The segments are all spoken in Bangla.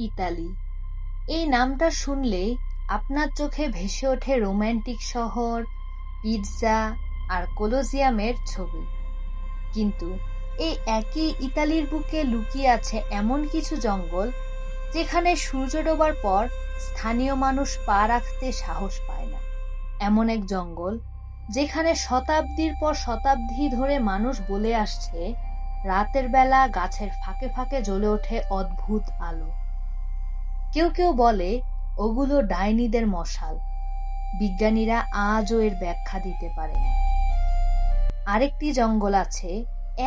ইতালি। এই নামটা শুনলেই আপনার চোখে ভেসে ওঠে রোমান্টিক শহর, পিৎজা আর কোলোজিয়ামের ছবি। কিন্তু এই একই ইতালির বুকে লুকিয়ে আছে এমন কিছু জঙ্গল যেখানে সূর্য ডোবার পর স্থানীয় মানুষ পা রাখতে সাহস পায় না। এমন এক জঙ্গল যেখানে শতাব্দীর পর শতাব্দী ধরে মানুষ বলে আসছে রাতের বেলা গাছের ফাঁকে ফাঁকে জ্বলে ওঠে অদ্ভুত আলো। কেউ কেউ বলে ওগুলো ডাইনিদের মশাল। বিজ্ঞানীরা আজও এর ব্যাখ্যা দিতে পারেন। আরেকটি জঙ্গল আছে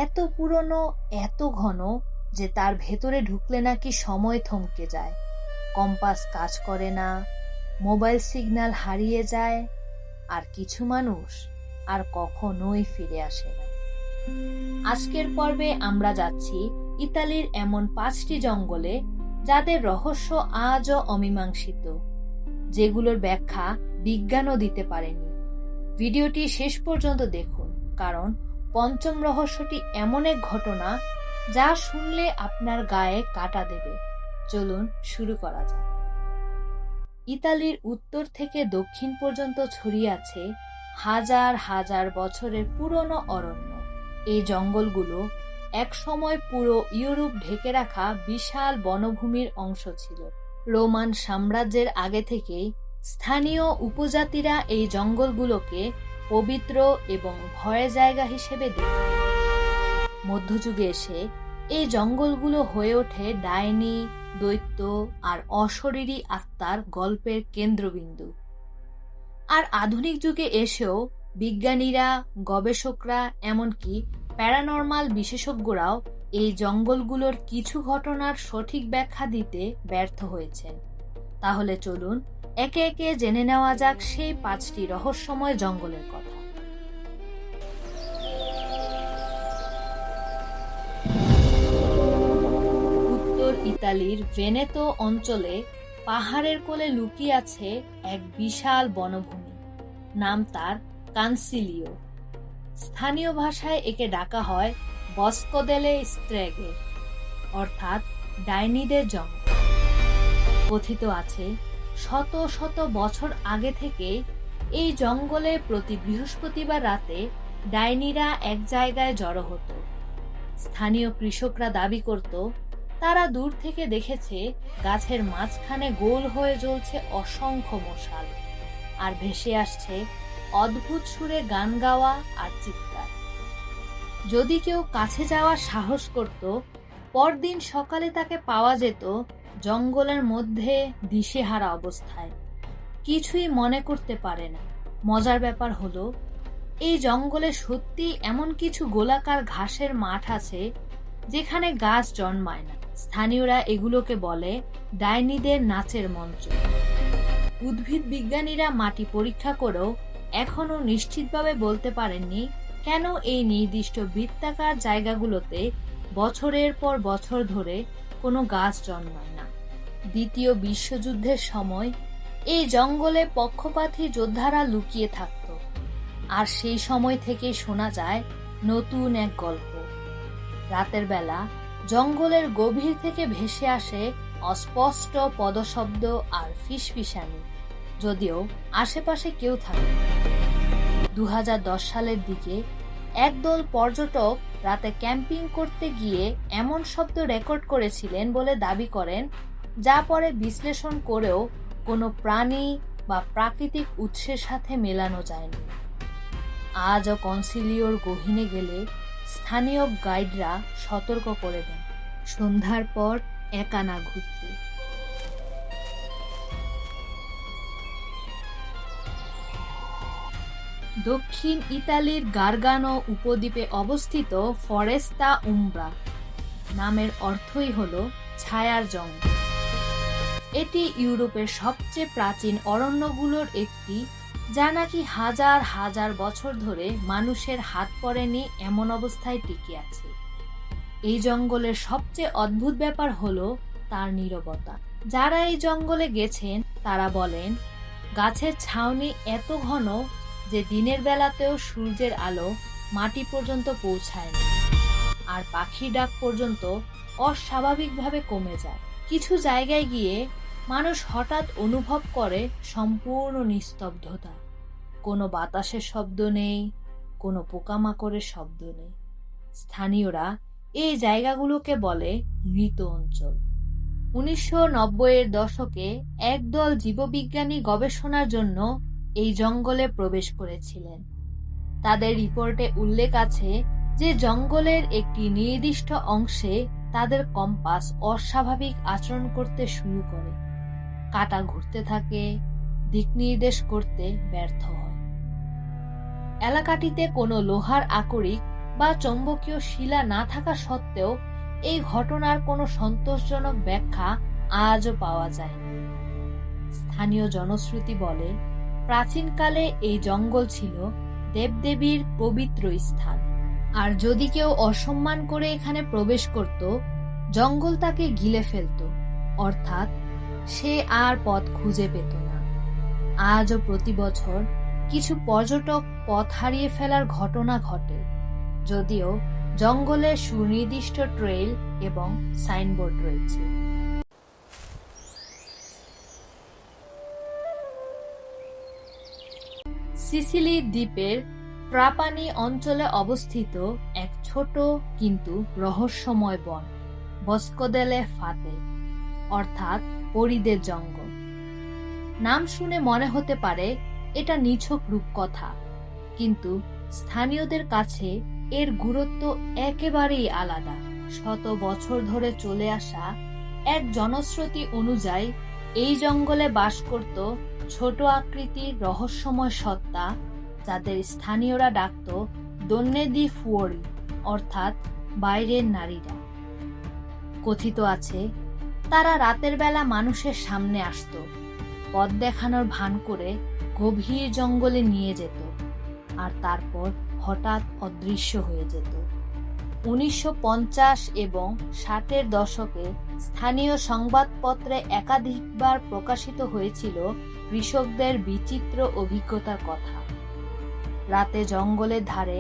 এত পুরনো, এত ঘন যে তার ভেতরে ঢুকলে নাকি সময় থমকে যায়, কম্পাস কাজ করে না, মোবাইল সিগন্যাল হারিয়ে যায়, আর কিছু মানুষ আর কখনোই ফিরে আসে না। আজকের পর্বে আমরা যাচ্ছি ইতালির এমন 5টি জঙ্গলে যাদের রহস্য আজও অমীমাংসিত, যেগুলোর ব্যাখ্যা বিজ্ঞানও দিতে পারেনি। ভিডিওটি শেষ পর্যন্ত দেখুন, কারণ পঞ্চম রহস্যটি এমন এক ঘটনা যা শুনলে আপনার গায়ে কাঁটা দেবে। চলুন শুরু করা যাক। ইতালির উত্তর থেকে দক্ষিণ পর্যন্ত ছড়িয়ে আছে হাজার হাজার বছরের পুরনো অরণ্য। এই জঙ্গলগুলো একসময় পুরো ইউরোপ ঢেকে রাখা বিশাল বনভূমির অংশ ছিল। রোমান সাম্রাজ্যের আগে থেকেই স্থানীয় উপজাতিরা এই জঙ্গলগুলোকে পবিত্র এবং ভয়ের জায়গা হিসেবে দেখত। মধ্যযুগে এসে এই জঙ্গলগুলো হয়ে ওঠে ডাইনি, দৈত্য আর অশরীরী আত্মার গল্পের কেন্দ্রবিন্দু। আর আধুনিক যুগে এসেও বিজ্ঞানীরা, গবেষকরা, এমনকি প্যারানর্মাল বিশেষজ্ঞরাও এই জঙ্গলগুলোর কিছু ঘটনার সঠিক ব্যাখ্যা দিতে ব্যর্থ হয়েছেন। তাহলে চলুন একে একে জেনে নেওয়া যাক সেই 5টি রহস্যময় জঙ্গলের কথা। উত্তর ইতালির ভেনেতো অঞ্চলে পাহাড়ের কোলে লুকিয়ে আছে এক বিশাল বনভূমি। নাম তার কানসিলিও। স্থানীয় ভাষায় একে ডাকা হয় বস্কো দেলে স্ট্রেগে, অর্থাৎ ডাইনিদের জঙ্গল। কথিত আছে শত শত বছর আগে থেকে এই জঙ্গলে প্রতি বৃহস্পতিবার রাতে ডাইনিরা এক জায়গায় জড়ো হতো। স্থানীয় কৃষকরা দাবি করত তারা দূর থেকে দেখেছে গাছের মাঝখানে গোল হয়ে জ্বলছে অসংখ্য মশাল, আর ভেসে আসছে অদ্ভুত সুরে গান গাওয়া আর চিৎকার। যদি কেউ কাছে যাওয়ার সাহস করত, পরদিন সকালে তাকে পাওয়া যেত জঙ্গলের মধ্যে দিশেহারা অবস্থায়, কিছুই মনে করতে পারে না। মজার ব্যাপার হলো এই জঙ্গলে সত্যি এমন কিছু গোলাকার ঘাসের মাঠ আছে যেখানে গাছ জন্মায় না। স্থানীয়রা এগুলোকে বলে ডাইনিদের নাচের মঞ্চ। উদ্ভিদ বিজ্ঞানীরা মাটি পরীক্ষা করেও এখনো নিশ্চিতভাবে বলতে পারেননি কেন এই নির্দিষ্ট বৃত্তাকার জায়গাগুলোতে বছরের পর বছর ধরে কোনো গাছ জন্মায় না। দ্বিতীয় বিশ্বযুদ্ধের সময় এই জঙ্গলে পক্ষপাতী যোদ্ধারা লুকিয়ে থাকত, আর সেই সময় থেকে শোনা যায় নতুন এক গল্প। রাতের বেলা জঙ্গলের গভীর থেকে ভেসে আসে অস্পষ্ট পদশব্দ আর ফিসফিসানি, যদিও আশেপাশে কেউ থাকে না। 2010 সালের দিকে একদল পর্যটক রাতে ক্যাম্পিং করতে গিয়ে এমন শব্দ রেকর্ড করেছিলেন বলে দাবি করেন, যা পরে বিশ্লেষণ করেও কোনো প্রাণী বা প্রাকৃতিক উৎসের সাথে মেলানো যায়নি। আজও কনসিলিওর গহীনে গেলে স্থানীয় গাইডরা সতর্ক করে দেন সন্ধ্যার পর একা না ঘুরতে। দক্ষিণ ইতালির গার্গানো উপদ্বীপে অবস্থিত ফরেস্তা উম্ব্রা নামের অর্থই হল ছায়ার জঙ্গল। এটি ইউরোপের সবচেয়ে প্রাচীন অরণ্যগুলোর একটি, যা নাকি হাজার হাজার বছর ধরে মানুষের হাত পড়েনি এমন অবস্থায় টিকে আছে। এই জঙ্গলের সবচেয়ে অদ্ভুত ব্যাপার হলো তার নীরবতা। যারা এই জঙ্গলে গেছেন তারা বলেন গাছের ছাউনি এত ঘন যে দিনের বেলাতেও সূর্যের আলো মাটি পর্যন্ত পৌঁছায় না, আর পাখির ডাক পর্যন্ত অস্বাভাবিকভাবে কমে যায়। কিছু জায়গায় গিয়ে মানুষ হঠাৎ অনুভব করে সম্পূর্ণ নিস্তব্ধতা। কোনো বাতাসের শব্দ নেই, কোনো পোকামাকড়ের শব্দ নেই। স্থানীয়রা এই জায়গাগুলোকে বলে মৃত অঞ্চল। 1990-এর দশকে একদল জীববিজ্ঞানী গবেষণার জন্য এই জঙ্গলে প্রবেশ করেছিলেন। তাদের রিপোর্টে উল্লেখ আছে যে জঙ্গলের একটি নির্দিষ্ট অংশে তাদের কম্পাস অস্বাভাবিক আচরণ করতে শুরু করে, কাঁটা ঘুরতে থাকে, দিক নির্দেশ করতে ব্যর্থ হয়। এলাকাটিতে কোনো লোহার আকরিক বা চৌম্বকীয় শিলা না থাকা সত্ত্বেও এই ঘটনার কোনো সন্তোষজনক ব্যাখ্যা আজও পাওয়া যায়নি। স্থানীয় জনশ্রুতি বলে, প্রাচীনকালে এই জঙ্গল ছিল দেবদেবীর পবিত্র স্থান, আর যদি কেউ অসম্মান করে এখানে প্রবেশ করত, জঙ্গল তাকে গিলে ফেলত, অর্থাৎ সে আর পথ খুঁজে পেত না। আজও প্রতি বছর কিছু পর্যটক পথ হারিয়ে ফেলার ঘটনা ঘটে, যদিও জঙ্গলে সুনির্দিষ্ট ট্রেইল এবং সাইনবোর্ড রয়েছে। সিসিলি দ্বীপের ট্রাপানি অঞ্চলে অবস্থিত এক ছোট কিন্তু রহস্যময় বন, বস্কো দেলে ফাতে, অর্থাৎ পরিদের জঙ্গল। নাম শুনে মনে হতে পারে এটা নিছক রূপকথা, কিন্তু স্থানীয়দের কাছে এর গুরুত্ব একেবারেই আলাদা। শত বছর ধরে চলে আসা এক জনশ্রুতি অনুযায়ী এই জঙ্গলে বাস করত ছোট আকৃতির রহস্যময় সত্তা, যাদের স্থানীয়রা ডাকত দন্নে দি ফুয়োরি, অর্থাৎ বাইরের নারীরা। কথিত আছে তারা রাতের বেলা মানুষের সামনে আসত, পথ দেখানোর ভান করে গভীর জঙ্গলে নিয়ে যেত, আর তারপর হঠাৎ অদৃশ্য হয়ে যেত। 1950 এবং 60-এর দশকে স্থানীয় সংবাদপত্রে একাধিকবার প্রকাশিত হয়েছিল কৃষকদের বিচিত্র অভিজ্ঞতার কথা। রাতে জঙ্গলের ধারে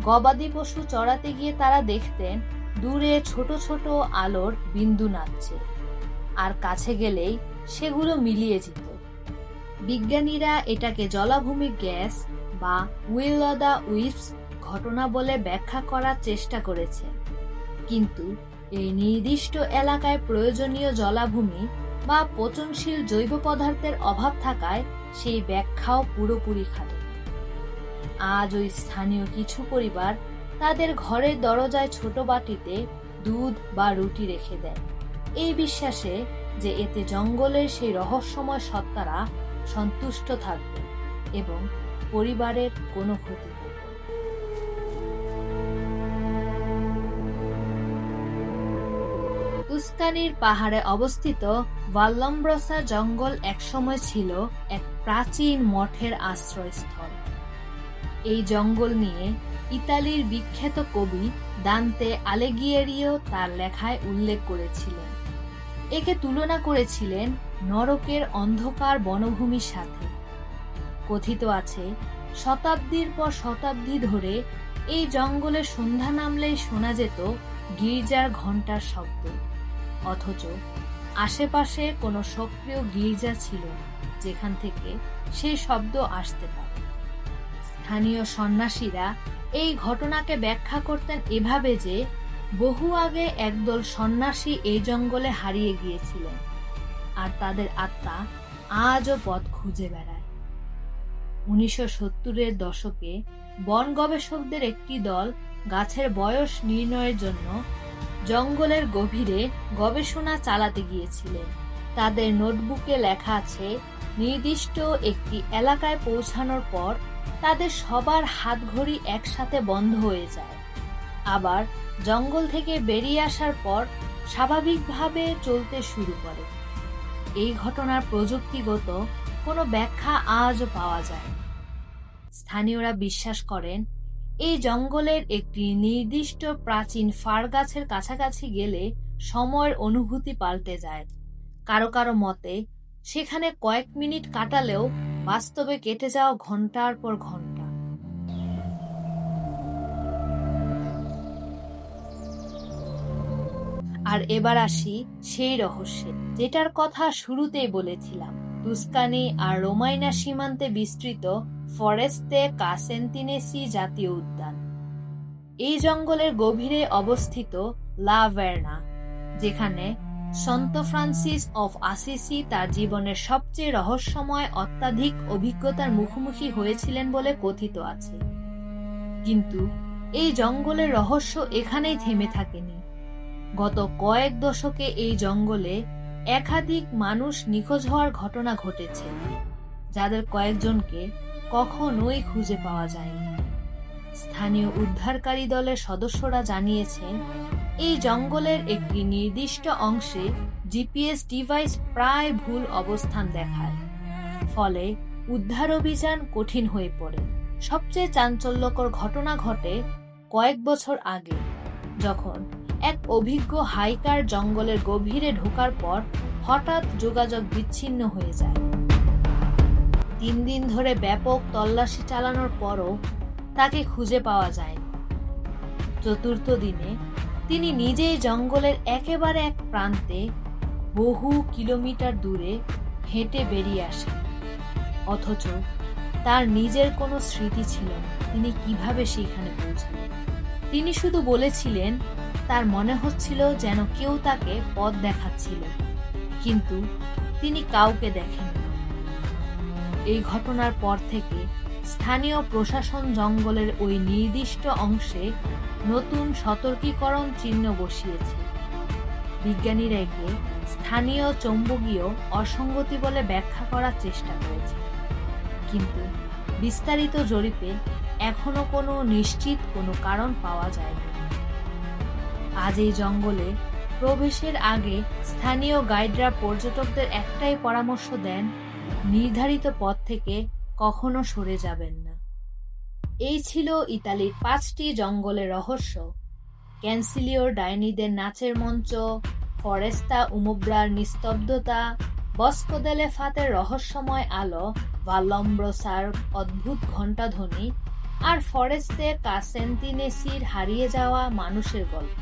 গবাদি পশু চড়াতে গিয়ে তারা দেখতেন দূরে ছোট ছোট আলোর বিন্দু নাচছে, আর কাছে গেলেই সেগুলো মিলিয়ে যেত। বিজ্ঞানীরা এটাকে জলাভূমির গ্যাস বা উইল অব দ্য উইস্পস ঘটনা বলে ব্যাখ্যা করার চেষ্টা করেছে, কিন্তু এই নির্দিষ্ট এলাকায় প্রয়োজনীয় জলাভূমি বা পচনশীল জৈব পদার্থের অভাব থাকায় সেই ব্যাখ্যাও পুরোপুরি খাটে। আজ ওই স্থানীয় কিছু পরিবার তাদের ঘরের দরজায় ছোট বাটিতে দুধ বা রুটি রেখে দেয়, এই বিশ্বাসে যে এতে জঙ্গলের সেই রহস্যময় সত্তারা সন্তুষ্ট থাকবে এবং পরিবারের কোনো ক্ষতি হবে। তুস্কানির পাহাড়ে অবস্থিত ভাল্লাম্ব্রোসা জঙ্গল একসময় ছিল এক প্রাচীন মঠের আশ্রয়স্থল। এই জঙ্গল নিয়ে ইতালির বিখ্যাত কবি দান্তে আলিঘিয়েরিও তার লেখায় উল্লেখ করেছিলেন। একে তুলনা করেছিলেন নরকের অন্ধকার বনভূমির সাথে। কথিত আছে শতাব্দীর পর শতাব্দী ধরে এই জঙ্গলে সন্ধ্যা নামলেই শোনা যেত গির্জার ঘণ্টার শব্দ, অথচ আশেপাশে কোনো সক্রিয় গির্জা ছিল না যেখান থেকে সেই শব্দ আসতে পারে। স্থানীয় সন্ন্যাসীরা এই ঘটনাকে ব্যাখ্যা করতেন এভাবে যে বহু আগে একদল সন্ন্যাসী এই জঙ্গলে হারিয়ে গিয়েছিলেন, আর তাদের আত্মা আজও পথ খুঁজে বেড়ায়। 1970-এর দশকে বন গবেষকদের একটি দল গাছের বয়স নির্ণয়ের জন্য জঙ্গলের গভীরে গবেষণা চালাতে গিয়েছিলেন। তাদের নোটবুকে লেখা আছে, নির্দিষ্ট একটি এলাকায় পৌঁছানোর পর তাদের সবার হাতঘড়ি একসাথে বন্ধ হয়ে যায়, আবার জঙ্গল থেকে বেরিয়ে আসার পর স্বাভাবিকভাবে চলতে শুরু করে। এই ঘটনার প্রযুক্তিগত কোনো ব্যাখ্যা আজও পাওয়া যায়। স্থানীয়রা বিশ্বাস করেন এই জঙ্গলের একটি নির্দিষ্ট প্রাচীন ফার গাছের কাছাকাছি গেলে সময়ের অনুভূতি পাল্টে যায়। কারো কারো মতে সেখানে কয়েক মিনিট কাটালেও বাস্তবে কেটে যাওয়া ঘন্টার পর ঘন্টা। আর এবার আসি সেই রহস্যে, যেটার কথা শুরুতেই বলেছিলাম। তুস্কানি আর রোমাইনা সীমান্তে বিস্তৃত ফরেস্তে কাসেন্তিনেসি জাতীয় উদ্যান। এই জঙ্গলের গভীরে অবস্থিত লা ভেরনা, যেখানে সন্ত ফ্রান্সিস অফ আসিসি তার জীবনের সবচেয়ে রহস্যময় অত্যাধিক অভিজ্ঞতার মুখোমুখি হয়েছিলেন বলে কথিত আছে। কিন্তু এই জঙ্গলের রহস্য এখানেই থেমে থাকেনি। গত কয়েক দশকে এই জঙ্গলে একাধিক মানুষ নিখোঁজ হওয়ার ঘটনা ঘটেছে, যাদের কয়েকজনকে কখনোই খুঁজে পাওয়া যায়নি। স্থানীয় উদ্ধারকারী দলের সদস্যরা জানিয়েছেন, এই জঙ্গলের একটি নির্দিষ্ট অংশে জিপিএস ডিভাইস প্রায় ভুল অবস্থান দেখায়, ফলে উদ্ধার অভিযান কঠিন হয়ে পড়ে। সবচেয়ে চাঞ্চল্যকর ঘটনা ঘটে কয়েক বছর আগে, যখন এক অভিজ্ঞ হাইকার জঙ্গলের গভীরে ঢোকার পর হঠাৎ যোগাযোগ বিচ্ছিন্ন হয়ে যায়। 3 দিন ধরে ব্যাপক তল্লাশি চালানোর পরও তাকে খুঁজে পাওয়া যায়নি। চতুর্থ দিনে তিনি নিজেই জঙ্গলের একেবারে এক প্রান্তে বহু কিলোমিটার দূরে হেঁটে বেরিয়ে আসেন, অথচ তার নিজের কোনো স্মৃতি ছিল না তিনি কিভাবে সেখানে পৌঁছালেন। তিনি শুধু বলেছিলেন তার মনে হচ্ছিল যেন কেউ তাকে পথ দেখাচ্ছিল, কিন্তু তিনি কাউকে দেখেন না। এই ঘটনার পর থেকে স্থানীয় প্রশাসন জঙ্গলের ওই নির্দিষ্ট অংশে নতুন সতর্কীকরণ চিহ্ন বসিয়েছে। বিজ্ঞানীরা একে স্থানীয় চৌম্বকীয় অসঙ্গতি বলে ব্যাখ্যা করার চেষ্টা করেছে, কিন্তু বিস্তারিত জরিপে এখনো কোনো নিশ্চিত কোনো কারণ পাওয়া যায়নি। আজ এই জঙ্গলে প্রবেশের আগে স্থানীয় গাইডরা পর্যটকদের একটাই পরামর্শ দেন, নির্ধারিত পথ থেকে কখনো সরে যাবেন না। এই ছিল ইতালির 5টি জঙ্গলের রহস্য: ক্যান্সিলিওর ডাইনিদের নাচের মঞ্চ, ফরেস্তা উমোব্রার নিস্তব্ধতা, বস্কো দেলে ফাতের রহস্যময় আলো, ভাল্লম্ব্রোসার অদ্ভুত ঘণ্টাধ্বনি, আর ফরেস্তে কাসেন্তিনেসির হারিয়ে যাওয়া মানুষের গল্প।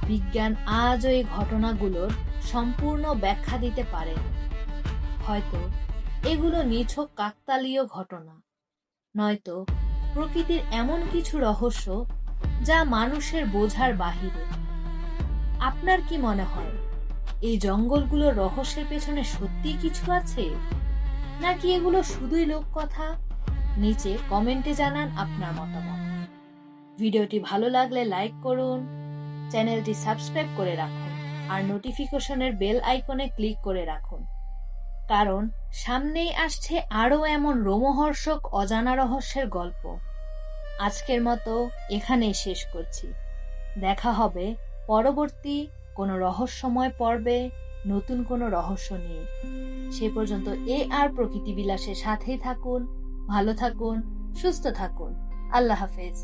বিজ্ঞান আজও এই ঘটনাগুলোর সম্পূর্ণ ব্যাখ্যা দিতে পারেনি। হয়তো এগুলো নিছক কাকতালীয় ঘটনা, নয়তো প্রকৃতির এমন কিছু রহস্য যা মানুষের বোঝার বাহিরে। আপনার কি মনে হয়, এই জঙ্গলগুলোর রহস্যের পেছনে সত্যি কিছু আছে, নাকি এগুলো শুধুই লোককথা? নিচে কমেন্টে জানান আপনার মতামত। ভিডিওটি ভালো লাগলে লাইক করুন, চ্যানেলটি সাবস্ক্রাইব করে রাখুন আর নোটিফিকেশনের বেল আইকনে ক্লিক করে রাখুন, কারণ সামনেই আসছে আরও এমন রোমহর্ষক অজানা রহস্যের গল্প। আজকের মতো এখানেই শেষ করছি। দেখা হবে পরবর্তী কোনো রহস্যময় পর্বে নতুন কোনো রহস্য নিয়ে। সে পর্যন্ত আর প্রকৃতি বিলাসের সাথেই থাকুন, ভালো থাকুন, সুস্থ থাকুন। আল্লাহ হাফেজ।